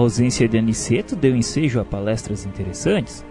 ausência de Aniceto deu ensejo a palestras interessantes.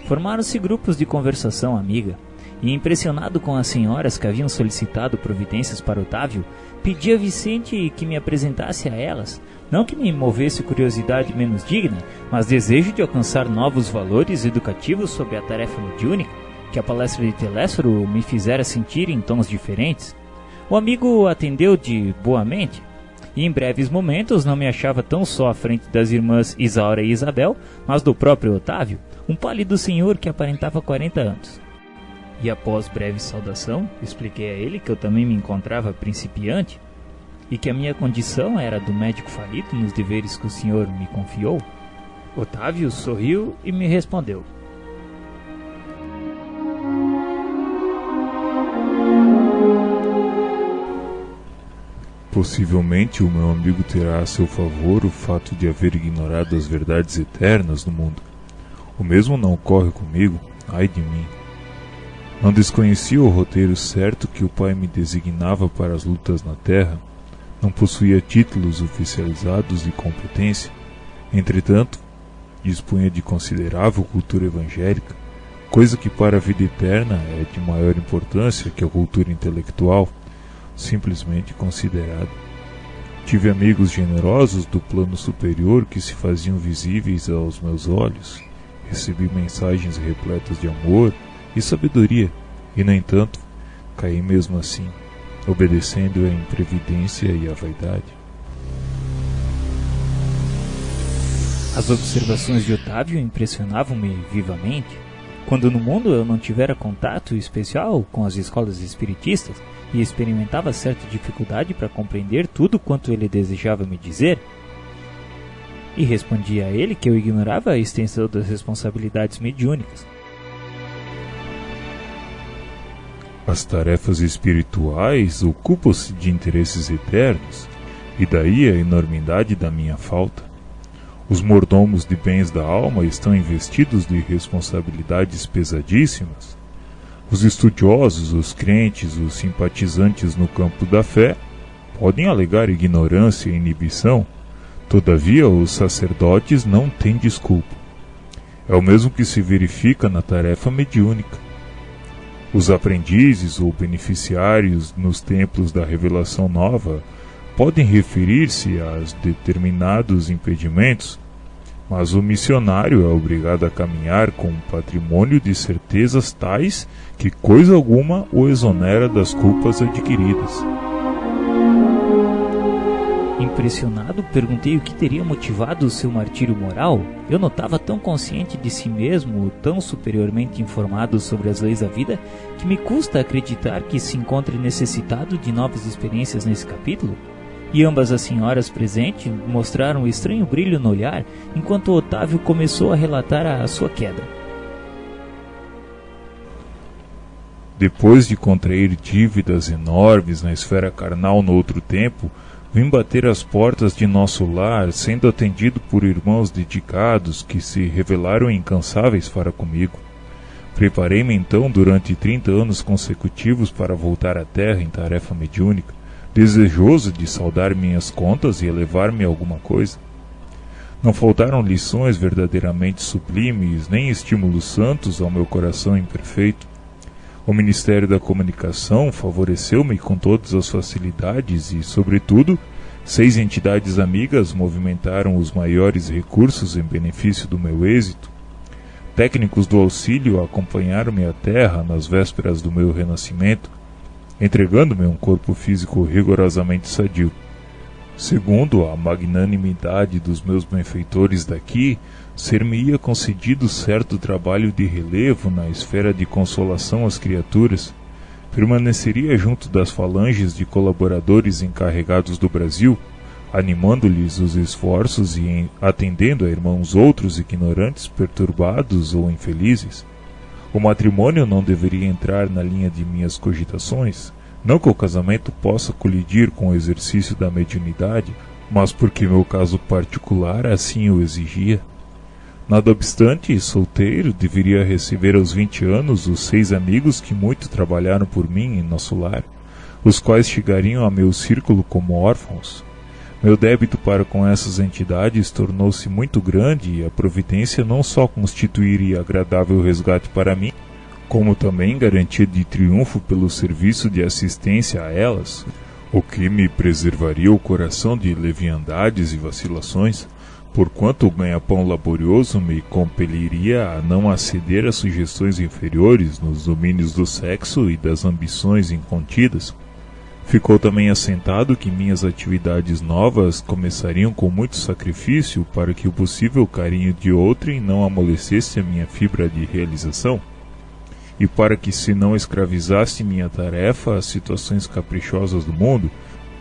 Formaram-se grupos de conversação amiga, e impressionado com as senhoras que haviam solicitado providências para Otávio, pedi a Vicente que me apresentasse a elas, não que me movesse curiosidade menos digna, mas desejo de alcançar novos valores educativos sobre a tarefa mediúnica, que a palestra de Telésforo me fizera sentir em tons diferentes. O amigo atendeu de boa mente, e em breves momentos não me achava tão só à frente das irmãs Isaura e Isabel, mas do próprio Otávio, um pálido senhor que aparentava 40 anos. E após breve saudação, expliquei a ele que eu também me encontrava principiante, e que a minha condição era do médico falido nos deveres que o senhor me confiou. Otávio sorriu e me respondeu: possivelmente o meu amigo terá a seu favor o fato de haver ignorado as verdades eternas do mundo. O mesmo não ocorre comigo, ai de mim. Não desconhecia o roteiro certo que o pai me designava para as lutas na terra, não possuía títulos oficializados e competência, entretanto, dispunha de considerável cultura evangélica, coisa que para a vida eterna é de maior importância que a cultura intelectual, simplesmente considerada. Tive amigos generosos do plano superior que se faziam visíveis aos meus olhos, recebi mensagens repletas de amor e sabedoria, e no entanto, caí mesmo assim, obedecendo à imprevidência e à vaidade. As observações de Otávio impressionavam-me vivamente. Quando no mundo eu não tivera contato especial com as escolas espiritistas e experimentava certa dificuldade para compreender tudo quanto ele desejava me dizer, e respondia a ele que eu ignorava a extensão das responsabilidades mediúnicas. As tarefas espirituais ocupam-se de interesses eternos, e daí a enormidade da minha falta. Os mordomos de bens da alma estão investidos de responsabilidades pesadíssimas. Os estudiosos, os crentes, os simpatizantes no campo da fé podem alegar ignorância e inibição, todavia os sacerdotes não têm desculpa. É o mesmo que se verifica na tarefa mediúnica. Os aprendizes ou beneficiários nos templos da Revelação Nova podem referir-se a determinados impedimentos, mas o missionário é obrigado a caminhar com um patrimônio de certezas tais que coisa alguma o exonera das culpas adquiridas. Impressionado, perguntei o que teria motivado o seu martírio moral. Eu notava tão consciente de si mesmo, tão superiormente informado sobre as leis da vida, que me custa acreditar que se encontre necessitado de novas experiências nesse capítulo. E ambas as senhoras presentes mostraram um estranho brilho no olhar, enquanto Otávio começou a relatar a sua queda. Depois de contrair dívidas enormes na esfera carnal no outro tempo, vim bater às portas de nosso lar, sendo atendido por irmãos dedicados que se revelaram incansáveis para comigo. Preparei-me então durante 30 anos consecutivos para voltar à terra em tarefa mediúnica, desejoso de saldar minhas contas e elevar-me a alguma coisa. Não faltaram lições verdadeiramente sublimes, nem estímulos santos ao meu coração imperfeito. O Ministério da Comunicação favoreceu-me com todas as facilidades e, sobretudo, 6 entidades amigas movimentaram os maiores recursos em benefício do meu êxito. Técnicos do auxílio acompanharam-me à terra nas vésperas do meu renascimento, entregando-me um corpo físico rigorosamente sadio. Segundo a magnanimidade dos meus benfeitores daqui, ser-me-ia concedido certo trabalho de relevo na esfera de consolação às criaturas. Permaneceria junto das falanges de colaboradores encarregados do Brasil, animando-lhes os esforços e atendendo a irmãos outros ignorantes, perturbados ou infelizes. O matrimônio não deveria entrar na linha de minhas cogitações, não que o casamento possa colidir com o exercício da mediunidade, mas porque meu caso particular assim o exigia. Nada obstante, solteiro, deveria receber aos 20 anos os 6 amigos que muito trabalharam por mim em nosso lar, os quais chegariam a meu círculo como órfãos. Meu débito para com essas entidades tornou-se muito grande e a providência não só constituiria agradável resgate para mim, como também garantia de triunfo pelo serviço de assistência a elas, o que me preservaria o coração de leviandades e vacilações, porquanto o ganha-pão laborioso me compeliria a não aceder a sugestões inferiores nos domínios do sexo e das ambições incontidas. Ficou também assentado que minhas atividades novas começariam com muito sacrifício para que o possível carinho de outrem não amolecesse a minha fibra de realização, e para que se não escravizasse minha tarefa às situações caprichosas do mundo,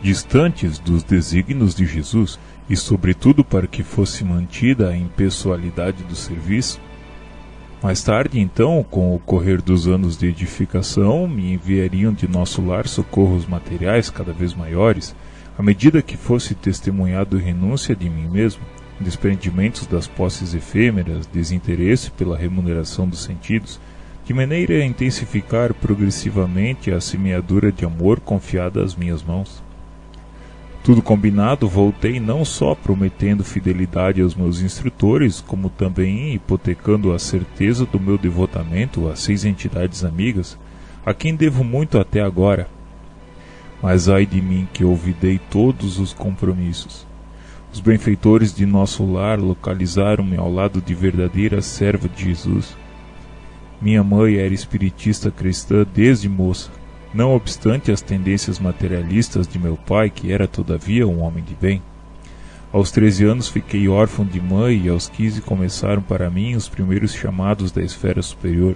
distantes dos desígnios de Jesus, e sobretudo para que fosse mantida a impessoalidade do serviço. Mais tarde, então, com o correr dos anos de edificação, me enviariam de nosso lar socorros materiais cada vez maiores, à medida que fosse testemunhado renúncia de mim mesmo, desprendimentos das posses efêmeras, desinteresse pela remuneração dos sentidos, de maneira a intensificar progressivamente a semeadura de amor confiada às minhas mãos. Tudo combinado, voltei não só prometendo fidelidade aos meus instrutores, como também hipotecando a certeza do meu devotamento a 6 entidades amigas, a quem devo muito até agora. Mas ai de mim que olvidei todos os compromissos. Os benfeitores de nosso lar localizaram-me ao lado de verdadeira serva de Jesus. Minha mãe era espiritista cristã desde moça, não obstante as tendências materialistas de meu pai, que era todavia um homem de bem. Aos 13 anos fiquei órfão de mãe e aos 15 começaram para mim os primeiros chamados da esfera superior.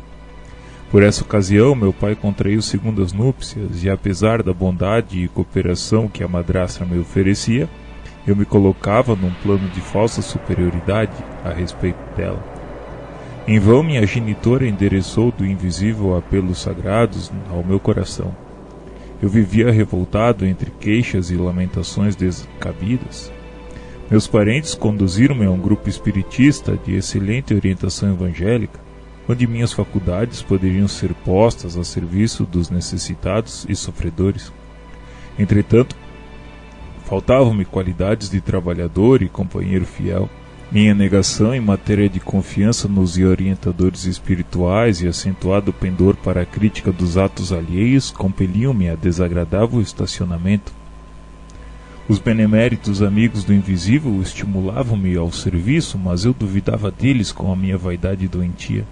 Por essa ocasião, meu pai contraiu segundas núpcias e, apesar da bondade e cooperação que a madrasta me oferecia, eu me colocava num plano de falsa superioridade a respeito dela. Em vão minha genitora endereçou do invisível apelos sagrados ao meu coração. Eu vivia revoltado entre queixas e lamentações descabidas. Meus parentes conduziram-me a um grupo espiritista de excelente orientação evangélica, onde minhas faculdades poderiam ser postas a serviço dos necessitados e sofredores. Entretanto, faltavam-me qualidades de trabalhador e companheiro fiel. Minha negação em matéria de confiança nos orientadores espirituais e acentuado pendor para a crítica dos atos alheios compeliam-me a desagradável estacionamento. Os beneméritos amigos do invisível estimulavam-me ao serviço, mas eu duvidava deles com a minha vaidade doentia.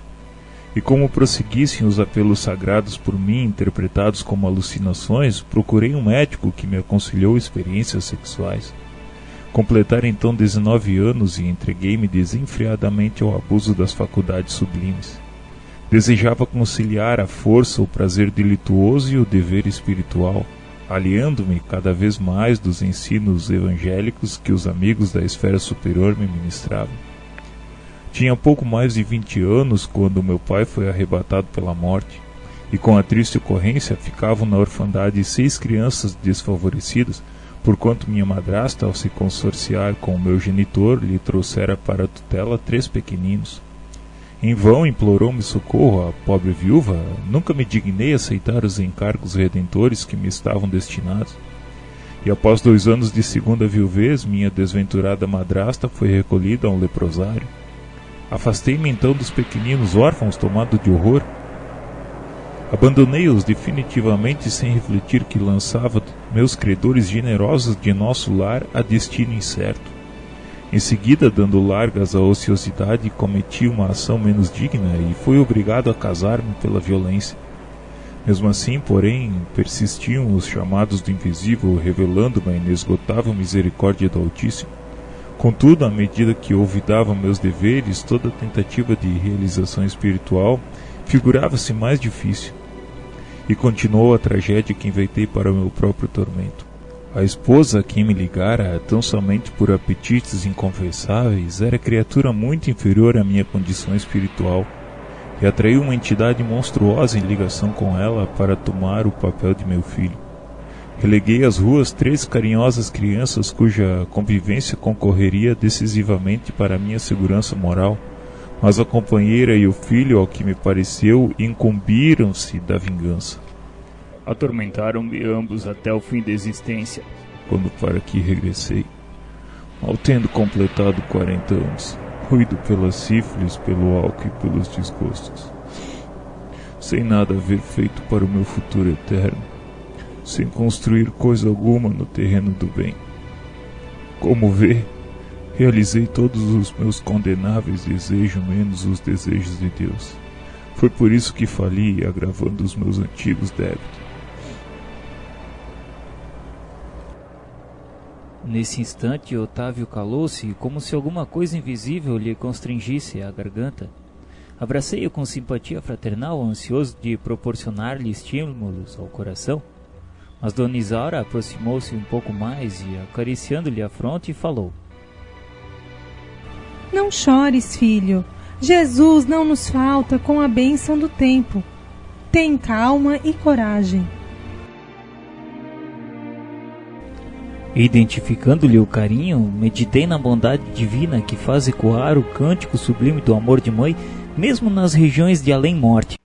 E como prosseguissem os apelos sagrados por mim interpretados como alucinações, procurei um médico que me aconselhou experiências sexuais. Completara então 19 anos e entreguei-me desenfreadamente ao abuso das faculdades sublimes. Desejava conciliar a força, o prazer delituoso e o dever espiritual, aliando-me cada vez mais dos ensinos evangélicos que os amigos da esfera superior me ministravam. Tinha pouco mais de 20 anos quando meu pai foi arrebatado pela morte, e com a triste ocorrência ficavam na orfandade 6 crianças desfavorecidas, porquanto minha madrasta, ao se consorciar com o meu genitor, lhe trouxera para a tutela 3 pequeninos. Em vão implorou-me socorro a pobre viúva, nunca me dignei aceitar os encargos redentores que me estavam destinados. E após 2 anos de segunda viuvez, minha desventurada madrasta foi recolhida a um leprosário. Afastei-me então dos pequeninos órfãos, tomado de horror. Abandonei-os definitivamente sem refletir que lançava meus credores generosos de nosso lar a destino incerto. Em seguida, dando largas à ociosidade, cometi uma ação menos digna e fui obrigado a casar-me pela violência. Mesmo assim, porém, persistiam os chamados do invisível, revelando-me a inesgotável misericórdia do Altíssimo. Contudo, à medida que olvidava meus deveres, toda tentativa de realização espiritual figurava-se mais difícil. E continuou a tragédia que inventei para o meu próprio tormento. A esposa a quem me ligara, tão somente por apetites inconfessáveis, era criatura muito inferior à minha condição espiritual, e atraiu uma entidade monstruosa em ligação com ela para tomar o papel de meu filho. Releguei às ruas 3 carinhosas crianças cuja convivência concorreria decisivamente para a minha segurança moral, mas a companheira e o filho, ao que me pareceu, incumbiram-se da vingança. Atormentaram-me ambos até o fim da existência. Quando para aqui regressei, Mal tendo completado 40 anos, ruído pela sífilis, pelo álcool e pelos desgostos, sem nada haver feito para o meu futuro eterno, sem construir coisa alguma no terreno do bem. Como vê, realizei todos os meus condenáveis desejos, menos os desejos de Deus. Foi por isso que fali, agravando os meus antigos débitos. Nesse instante, Otávio calou-se, como se alguma coisa invisível lhe constrangisse a garganta. Abracei-o com simpatia fraternal, ansioso de proporcionar-lhe estímulos ao coração. Mas Dona Isaura aproximou-se um pouco mais e, acariciando-lhe a fronte, falou: Não chores, filho. Jesus não nos falta com a bênção do tempo. Tem calma e coragem. Identificando-lhe o carinho, meditei na bondade divina que faz ecoar o cântico sublime do amor de mãe, mesmo nas regiões de além-morte.